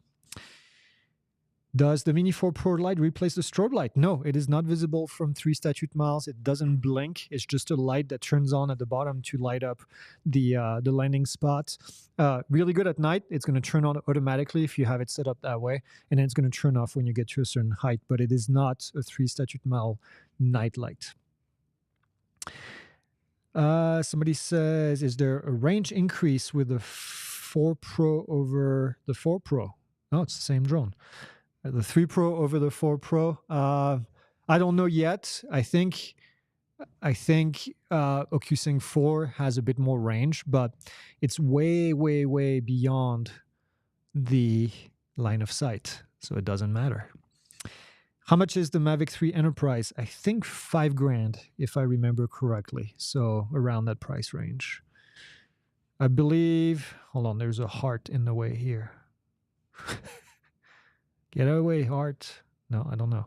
Does the Mini 4 Pro light replace the strobe light? No, it is not visible from 3 statute miles. It doesn't blink. It's just a light that turns on at the bottom to light up the landing spot. Really good at night. It's going to turn on automatically if you have it set up that way, and then it's going to turn off when you get to a certain height, but it is not a 3 statute mile night light. Somebody says, is there a range increase with the 4 Pro over the 4 Pro? No, it's the same drone. The 3 Pro over the 4 Pro. I don't know yet. I think Ocusync 4 has a bit more range, but it's way, way, way beyond the line of sight, so it doesn't matter. How much is the Mavic 3 Enterprise? I think $5,000, if I remember correctly. So around that price range. I believe. Hold on, there's a heart in the way here. Get away, heart. No, I don't know.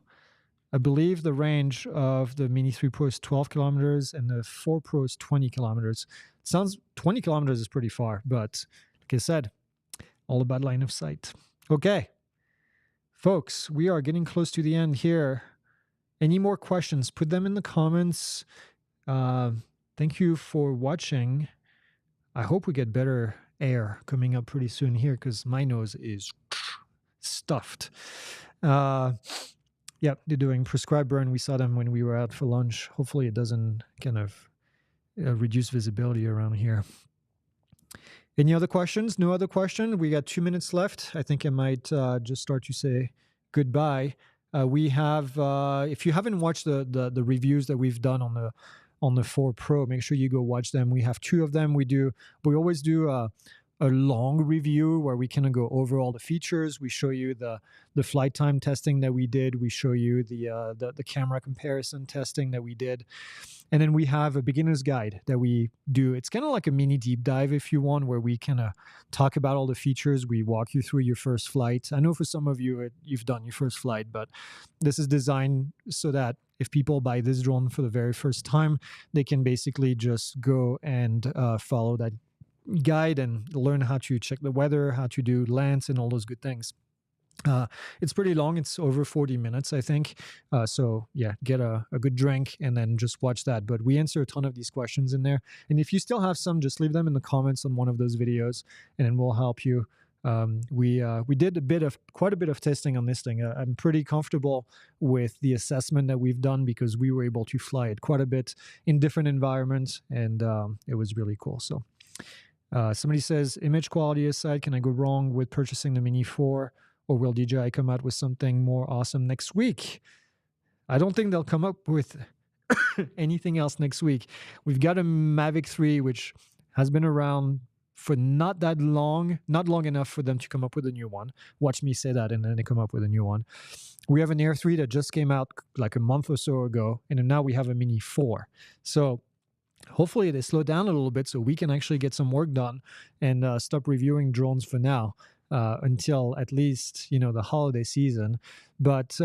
I believe the range of the Mini 3 Pro is 12 kilometers and the 4 Pro is 20 kilometers. It sounds 20 kilometers is pretty far, but like I said, all about line of sight. Okay, folks, we are getting close to the end here. Any more questions? Put them in the comments. Thank you for watching. I hope we get better air coming up pretty soon here because my nose is stuffed. Yeah, they're doing prescribed burn. We saw them when we were out for lunch. Hopefully it doesn't kind of reduce visibility around here. Any other questions? No other question? We got 2 minutes left. I think I might just start to say goodbye. We have, if you haven't watched the reviews that we've done on the 4 Pro, make sure you go watch them. We have 2 of them. We always do a long review where we kind of go over all the features. We show you the flight time testing that we did. We show you the camera comparison testing that we did. And then we have a beginner's guide that we do. It's kind of like a mini deep dive, if you want, where we kind of talk about all the features. We walk you through your first flight. I know for some of you, you've done your first flight, but this is designed so that if people buy this drone for the very first time, they can basically just go and follow that guide and learn how to check the weather, how to do lands, and all those good things. It's pretty long. It's over 40 minutes, I think. So yeah, get a good drink and then just watch that. But we answer a ton of these questions in there. And if you still have some, just leave them in the comments on one of those videos and then we'll help you. We did quite a bit of testing on this thing. I'm pretty comfortable with the assessment that we've done because we were able to fly it quite a bit in different environments, and it was really cool. So somebody says, image quality aside, can I go wrong with purchasing the Mini 4? Or will DJI come out with something more awesome next week? I don't think they'll come up with anything else next week. We've got a Mavic 3, which has been around for not that long, not long enough for them to come up with a new one. Watch me say that, and then they come up with a new one. we have an Air 3 that just came out like a month or so ago, and then now we have a Mini 4. So hopefully they slow down a little bit so we can actually get some work done and stop reviewing drones for now until at least the holiday season. But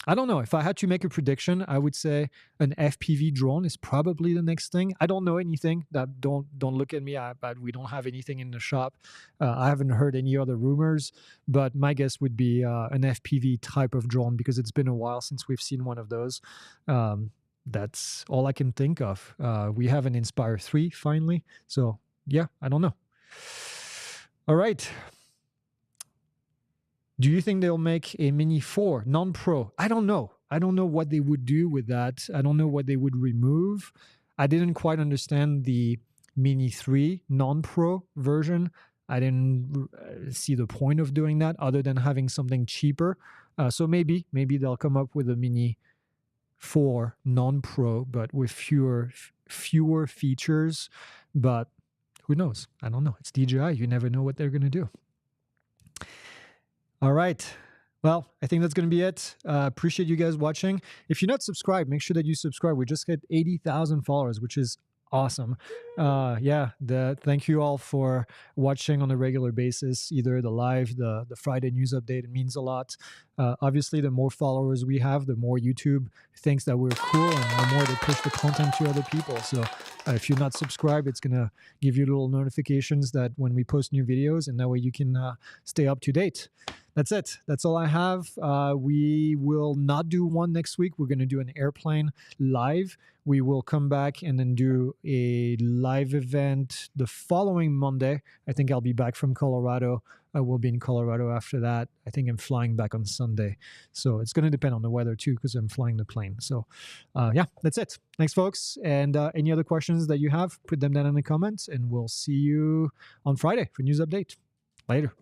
I don't know. If I had to make a prediction, I would say an FPV drone is probably the next thing. I don't know anything. That don't look at me. But we don't have anything in the shop. I haven't heard any other rumors, but my guess would be an FPV type of drone because it's been a while since we've seen one of those. That's all I can think of. We have an Inspire 3 finally. So yeah, I don't know. All right. Do you think they'll make a Mini 4 non-pro? I don't know. I don't know what they would do with that. I don't know what they would remove. I didn't quite understand the Mini 3 non-pro version. I didn't see the point of doing that other than having something cheaper. So maybe they'll come up with a Mini 4 non-pro, but with fewer features. But who knows? I don't know. It's DJI. You never know what they're going to do. All right. Well, I think that's going to be it. Appreciate you guys watching. If you're not subscribed, make sure that you subscribe. We just hit 80,000 followers, which is awesome. Thank you all for watching on a regular basis, either the live, the Friday news update. It means a lot. Obviously, the more followers we have, the more YouTube thinks that we're cool and the more they push the content to other people. So if you're not subscribed, it's going to give you little notifications that when we post new videos, and that way you can stay up to date. That's it. That's all I have. We will not do one next week. We're going to do an airplane live. We will come back and then do a live event the following Monday. I think I'll be back from Colorado. I will be in Colorado after that. I think I'm flying back on Sunday. So it's going to depend on the weather too, because I'm flying the plane. So yeah, that's it. Thanks, folks. And any other questions that you have, put them down in the comments, and we'll see you on Friday for news update. Later.